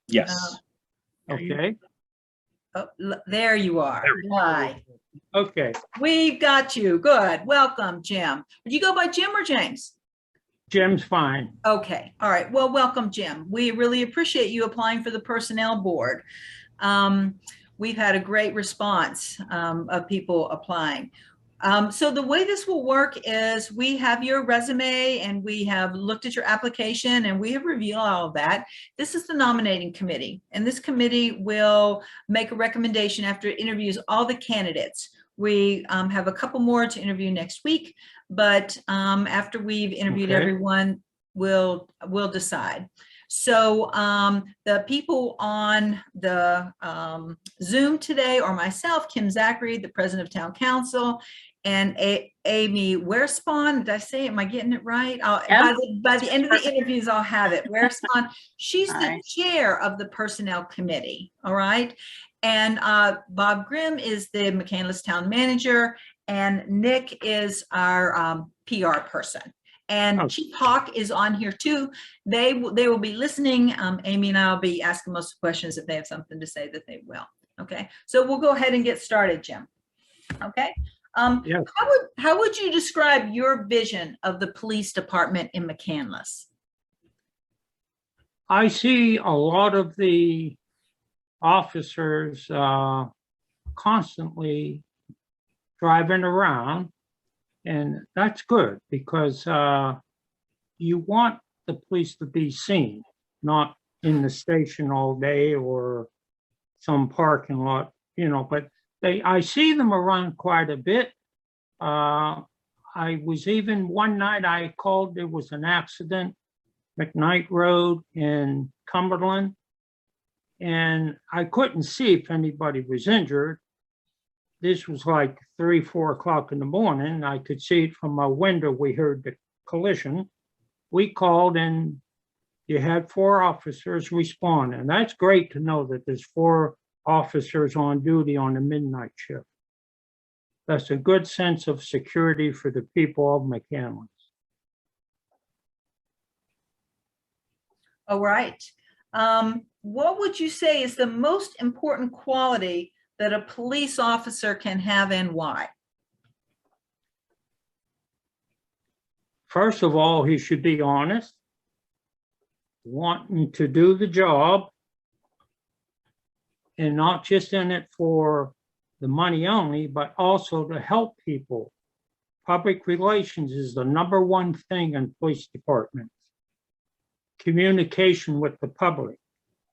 Yes. Okay. There you are. Hi. Okay. We've got you. Good. Welcome, Jim. Would you go by Jim or James? Jim's fine. Okay. All right. Well, welcome, Jim. We really appreciate you applying for the personnel board. We've had a great response of people applying. So the way this will work is we have your resume and we have looked at your application and we have reviewed all of that. This is the nominating committee, and this committee will make a recommendation after it interviews all the candidates. We have a couple more to interview next week, but after we've interviewed everyone, we'll decide. So the people on the Zoom today are myself, Kim Zachary, the president of town council, and Amy Werspawn. Did I say it? Am I getting it right? By the end of the interviews, I'll have it. Werspawn. She's the chair of the personnel committee. All right. And Bob Grimm is the Mccandless town manager, and Nick is our PR person. And Chief Hawk is on here too. They will be listening. Amy and I will be asking most of the questions. If they have something to say, that they will. Okay. So we'll go ahead and get started, Jim. Okay. Yes. How would you describe your vision of the police department in Mccandless? I see a lot of the officers constantly driving around, and that's good because you want the police to be seen, not in the station all day or some parking lot, you know, but I see them around quite a bit. I was even one night I called, there was an accident, McKnight Road in Cumberland, and I couldn't see if anybody was injured. This was like 3, 4 o'clock in the morning. I could see it from my window. We heard the collision. We called and you had 4 officers respond. And that's great to know that there's 4 officers on duty on the midnight shift. That's a good sense of security for the people of Mccandless. All right. What would you say is the most important quality that a police officer can have, and why? First of all, he should be honest, wanting to do the job, and not just in it for the money only, but also to help people. Public relations is the #1 thing in police departments. Communication with the public,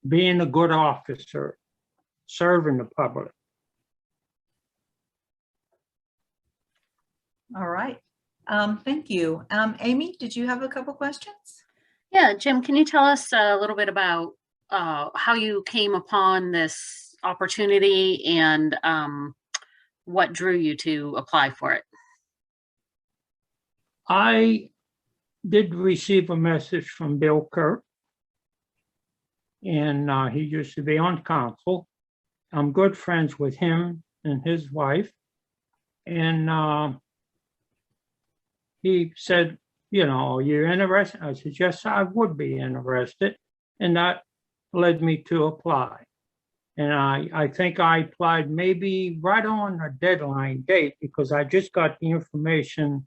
being a good officer, serving the public. All right. Thank you. Amy, did you have a couple questions? Yeah, Jim, can you tell us a little bit about how you came upon this opportunity and what drew you to apply for it? I did receive a message from Bill Kirk, and he used to be on council. I'm good friends with him and his wife, and he said, you know, you're interested? I said, yes, I would be interested, and that led me to apply. And I think I applied maybe right on a deadline date because I just got the information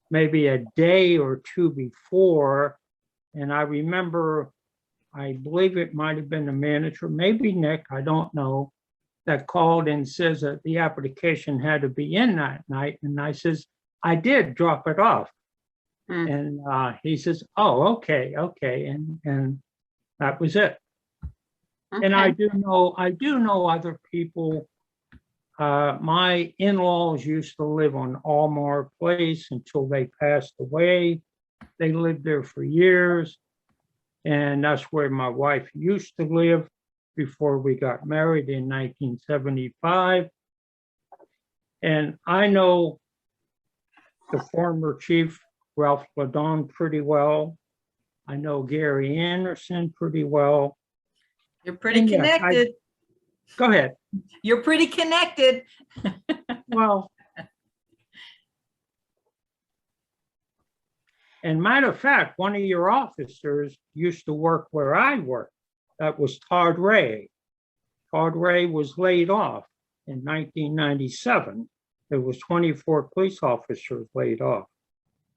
maybe a day or 2 before. And I remember, I believe it might have been the manager, maybe Nick, I don't know, that called and says that the application had to be in that night. And I says, I did drop it off. And he says, oh, okay. And that was it. Okay. And I do know other people. My in-laws used to live on Almar Place until they passed away. They lived there for years. And that's where my wife used to live before we got married in 1975. And I know the former chief, Ralph Ladon, pretty well. I know Gary Anderson pretty well. You're pretty connected. Go ahead. You're pretty connected. Well, and matter of fact, one of your officers used to work where I work. That was Todd Ray. Todd Ray was laid off in 1997. There was 24 police officers laid off.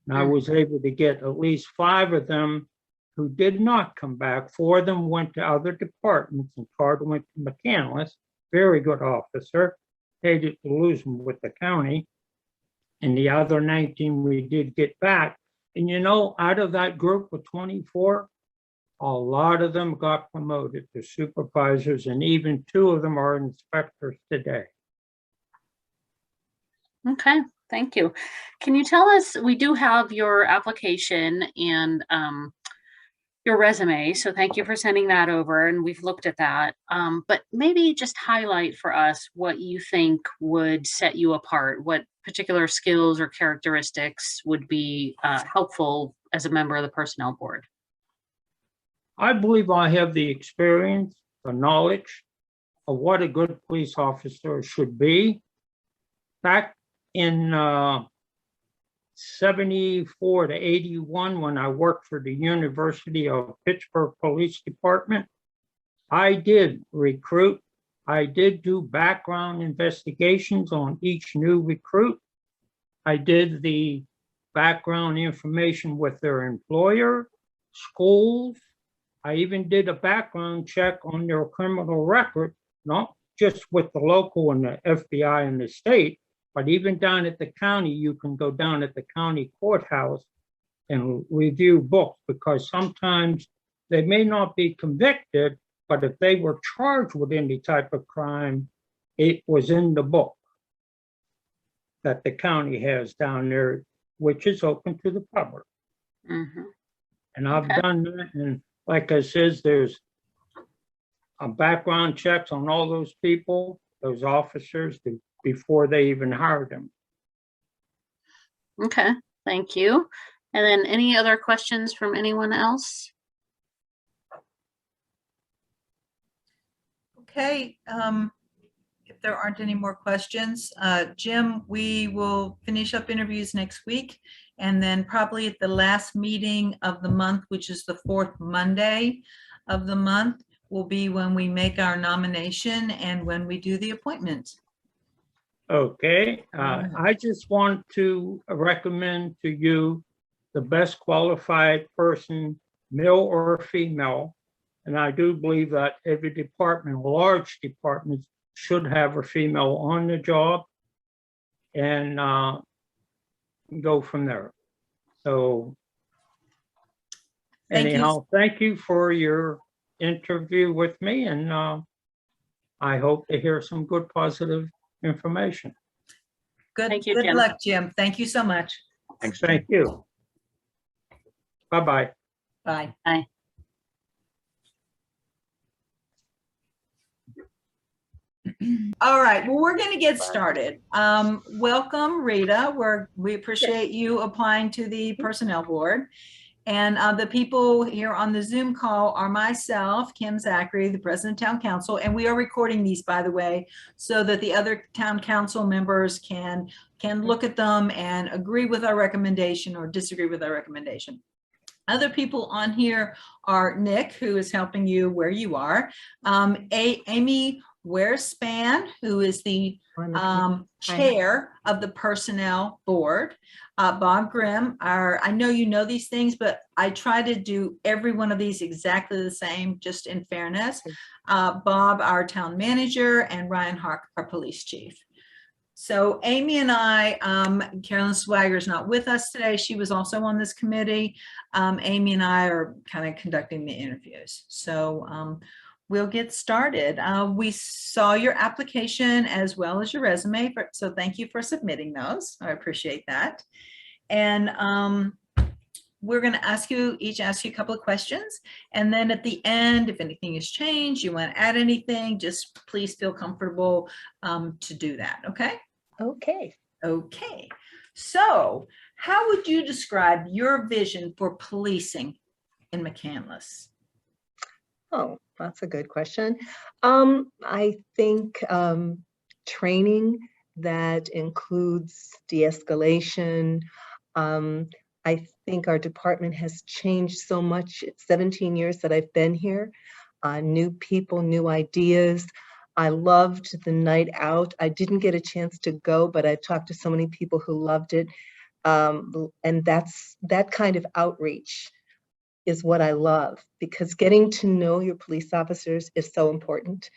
And I was able to get at least 5 of them who did not come back. 4 of them went to other departments, and Todd went to Mccandless, very good officer. Hated to lose him with the county. And the other 19 we did get back. And you know, out of that group of 24, a lot of them got promoted to supervisors, and even 2 of them are inspectors today. Okay, thank you. Can you tell us, we do have your application and your resume, so thank you for sending that over, and we've looked at that. But maybe just highlight for us what you think would set you apart, what particular skills or characteristics would be helpful as a member of the Personnel Board. I believe I have the experience, the knowledge of what a good police officer should be. Back in 74 to 81, when I worked for the University of Pittsburgh Police Department, I did recruit. I did do background investigations on each new recruit. I did the background information with their employer, schools. I even did a background check on their criminal record, not just with the local and the FBI and the state, but even down at the county. You can go down at the county courthouse and review books, because sometimes they may not be convicted, but if they were charged with any type of crime, it was in the book that the county has down there, which is open to the public. Mm-hmm. And I've done that, and like I says, there's a background checks on all those people, those officers, before they even hired them. Okay, thank you. And then any other questions from anyone else? Okay, if there aren't any more questions, Jim, we will finish up interviews next week, and then probably at the last meeting of the month, which is the 4th Monday of the month, will be when we make our nomination and when we do the appointment. Okay, I just want to recommend to you the best qualified person, male or female. And I do believe that every department, large departments, should have a female on the job, and go from there. So anyhow, thank you for your interview with me, and I hope to hear some good positive information. Good, Thank you, good Jim. luck, Jim. Thank you so much. Thanks. Thank you. Bye-bye. Bye. Bye. All right, well, we're going to get started. Welcome, Rita. We appreciate you applying to the Personnel Board. And the people here on the Zoom call are myself, Kim Zachary, the President of Town Council, and we are recording these, by the way, so that the other Town Council members can look at them and agree with our recommendation or disagree with our recommendation. Other people on here are Nick, who is helping you where you are, Amy Wearspan, who is the chair of the Personnel Board, Bob Grimm. I know you know these things, but I try to do every one of these exactly the same, just in fairness. Bob, our town manager, and Ryan Hawk, our police chief. So Amy and I, Carolyn Swagger is not with us today. She was also on this committee. Amy and I are kind of conducting the interviews. So we'll get started. We saw your application as well as your resume, so thank you for submitting those. I appreciate that. And we're going to each ask you a couple of questions. And then at the end, if anything has changed, you want to add anything, just please feel comfortable to do that. Okay? Okay. Okay. So how would you describe your vision for policing in Mccandless? Oh, that's a good question. I think training that includes de-escalation. I think our department has changed so much. It's 17 years that I've been here. new people, new ideas. I loved the night out. I didn't get a chance to go, but I talked to so many people who loved it. And that kind of outreach is what I love, because getting to know your police officers is so important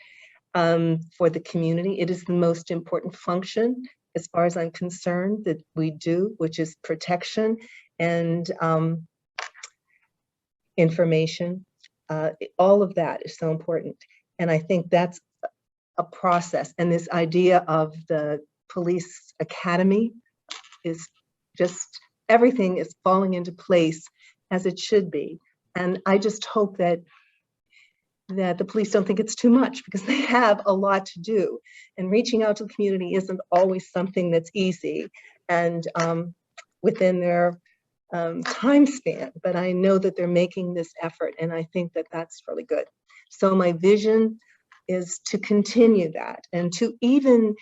for the community. It is the most important function, as far as I'm concerned, that we do, which is protection and information. All of that is so important. And I think that's a process. And this idea of the police academy is just, everything is falling into place as it should be. And I just hope that the police don't think it's too much, because they have a lot to do. And reaching out to the community isn't always something that's easy and within their time span. But I know that they're making this effort, and I think that that's really good. So my vision is to continue that, and to even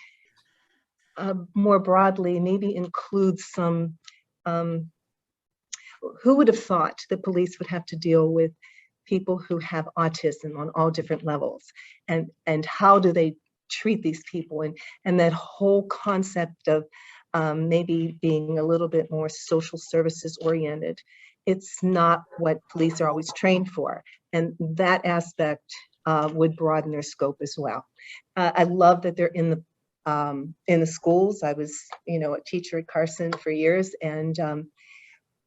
more broadly maybe include some, who would have thought the police would have to deal with people who have autism on all different levels, and how do they treat these people, and that whole concept of maybe being a little bit more social services oriented. It's not what police are always trained for, and that aspect would broaden their scope as well. I love that they're in the schools. I was, a teacher at Carson for years, and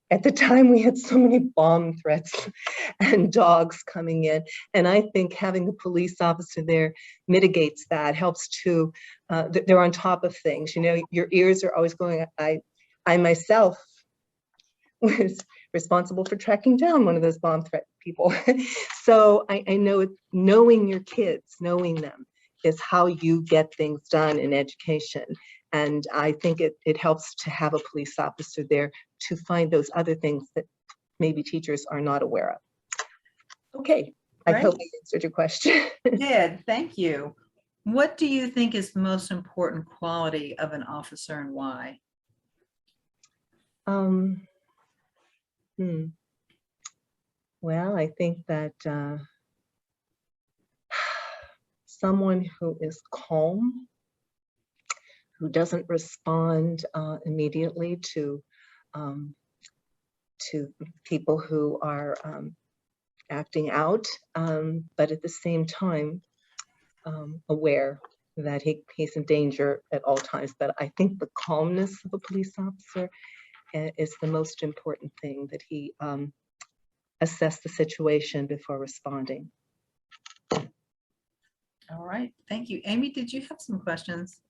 at the time we had so many bomb threats and dogs coming in, and I think having a police officer there mitigates that, helps to, they're on top of things. Your ears are always going. I myself was responsible for tracking down one of those bomb threat people. So I know knowing your kids, knowing them, is how you get things done in education. And I think it helps to have a police officer there to find those other things that maybe teachers are not aware of. Okay, I hope I answered your question. You did, thank you. What do you think is the most important quality of an officer, and why? Well, I think that someone who is calm, who doesn't respond immediately to people who are acting out, but at the same time aware that he's in danger at all times. But I think the calmness of a police officer is the most important thing, that he assess the situation before responding. All right, thank you. Amy, did you have some questions?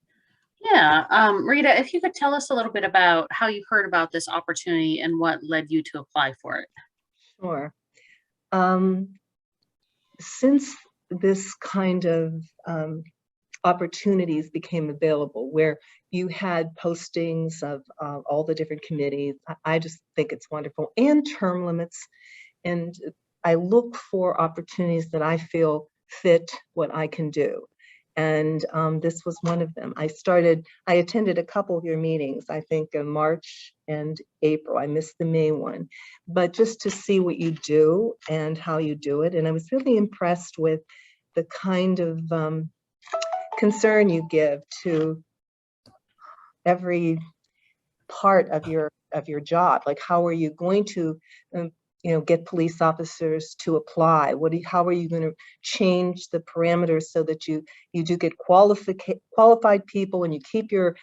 Yeah, Rita, if you could tell us a little bit about how you heard about this opportunity and what led you to apply for it. Sure. Since this kind of opportunities became available, where you had postings of all the different committees, I just think it's wonderful, and term limits. And I look for opportunities that I feel fit what I can do. And this was one of them. I attended a couple of your meetings, I think in March and April. I missed the May one, but just to see what you do and how you do it. And I was really impressed with the kind of concern you give to every part of your job. Like, how are you going to get police officers to apply? How are you going to change the parameters so that you do get qualified people, and you keep your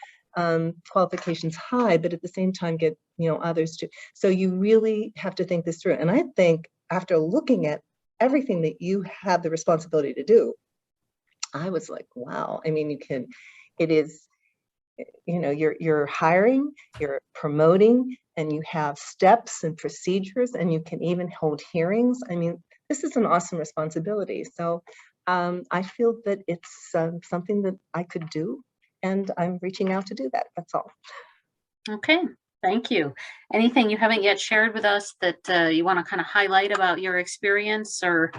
qualifications high, but at the same time get others to. So you really have to think this through. And I think after looking at everything that you have the responsibility to do, I was like, wow. I mean, it is, you're hiring, you're promoting, and you have steps and procedures, and you can even hold hearings. I mean, this is an awesome responsibility. So I feel that it's something that I could do, and I'm reaching out to do that. That's all. Okay, thank you. Anything you haven't yet shared with us that you want to kind of highlight about your experience, or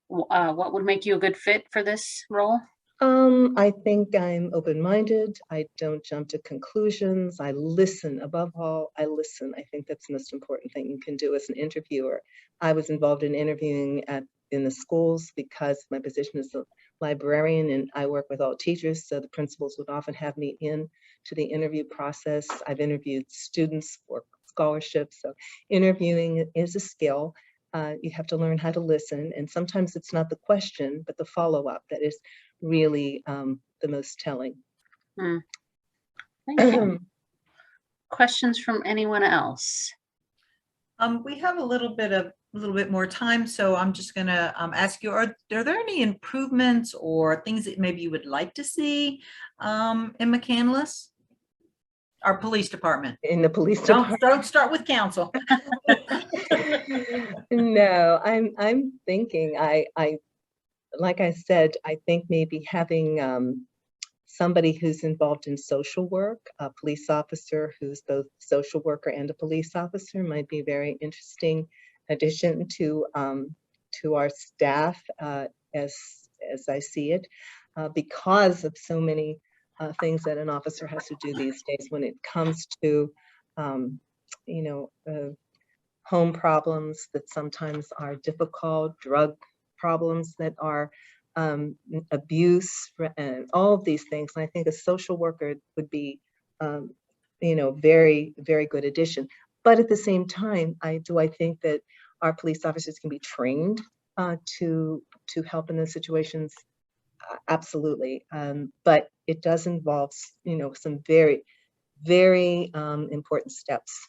what would make you a good fit for this role? I think I'm open-minded. I don't jump to conclusions. I listen. Above all, I listen. I think that's the most important thing you can do as an interviewer. I was involved in interviewing at in the schools because my position is a librarian and I work with all teachers. So the principals would often have me in to the interview process. I've interviewed students for scholarships. So interviewing is a skill. You have to learn how to listen. And sometimes it's not the question, but the follow-up that is really the most telling. Thank you. Questions from anyone else? We have a little bit more time, so I'm just gonna ask you, are there any improvements or things that maybe you would like to see in Mccandless? Our police department. In the police department. Don't start with council. No, I'm thinking, like I said, I think maybe having somebody who's involved in social work, a police officer who's both a social worker and a police officer might be a very interesting addition to our staff as I see it, because of so many things that an officer has to do these days when it comes to, you know, home problems that sometimes are difficult, drug problems that are abuse, and all of these things. And I think a social worker would be, you know, very, very good addition. But at the same time, I think that our police officers can be trained to help in those situations. Absolutely. But it does involve, you know, some very, very important steps.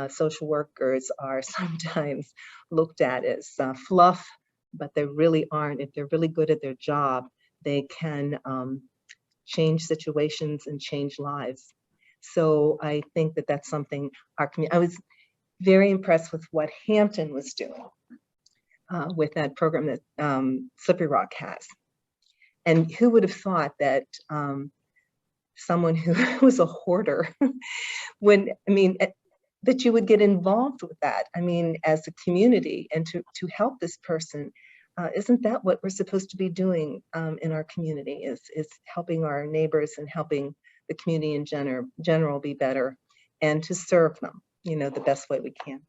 Social workers are sometimes looked at as fluff, but they really aren't. If they're really good at their job, they can change situations and change lives. So I think that that's something our community, I was very impressed with what Hampton was doing with that program that Slippery Rock has. And who would have thought that someone who was a hoarder when, I mean, that you would get involved with that. I mean, as a community, and to help this person, isn't that what we're supposed to be doing in our community, is helping our neighbors and helping the community in general be better, and to serve them, you know, the best way we can.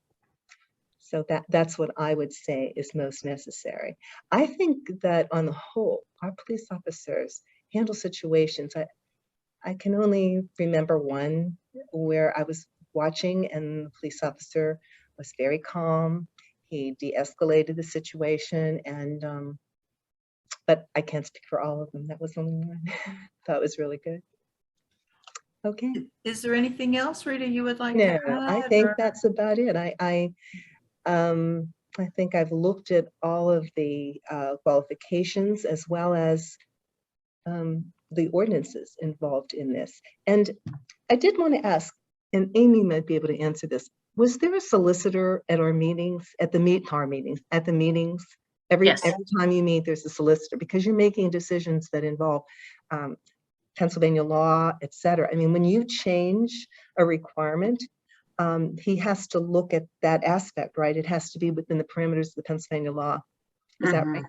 So that's what I would say is most necessary. I think that on the whole, our police officers handle situations. I can only remember one where I was watching and the police officer was very calm. He de-escalated the situation, and but I can't speak for all of them. That was only one. That was really good. Okay. Is there anything else, Rita, you would like No, to add? I think that's about it. I think I've looked at all of the qualifications as well as the ordinances involved in this. And I did want to ask, and Amy might be able to answer this, was there a solicitor at our meetings, at the meetings? Every time you meet, there's a solicitor, because you're making decisions that involve Pennsylvania law, et cetera. I mean, when you change a requirement, he has to look at that aspect, right? It has to be within the parameters of the Pennsylvania law. Is that right?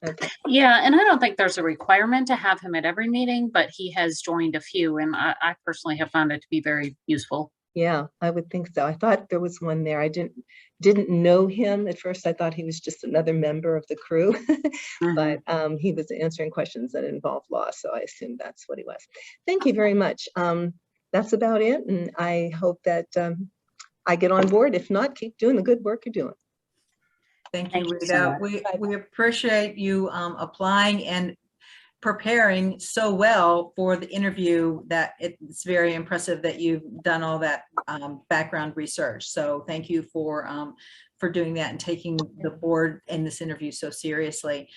Okay. Yeah, and I don't think there's a requirement to have him at every meeting, but he has joined a few, and I personally have found it to be very useful. Yeah, I would think so. I thought there was one there. I didn't know him at first. I thought he was just another member of the crew, but he was answering questions that involved law, so I assumed that's what he was. Thank you very much. That's about it, and I hope that I get on board. If not, keep doing the good work you're doing. Thank you, Thank you Rita. so We appreciate you applying and preparing so well for the interview, that it's very impressive that you've done all that background research. So thank you for doing that and taking the board and this interview so seriously.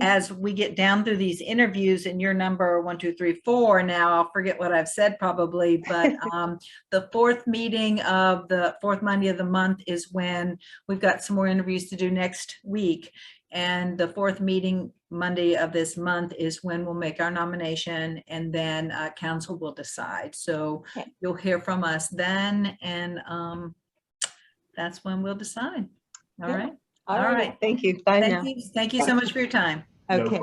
As we get down through these interviews, and your number 1, 2, 3, 4 now, I'll forget what I've said probably, but the fourth meeting of the fourth Monday of the month is when we've got some more interviews to do next week. And the fourth meeting Monday of this month is when we'll make our nomination, and then council will decide. So you'll hear from us then, and that's when we'll decide. All right. All right. Thank you. Bye now. Thank you so much for your time. Okay.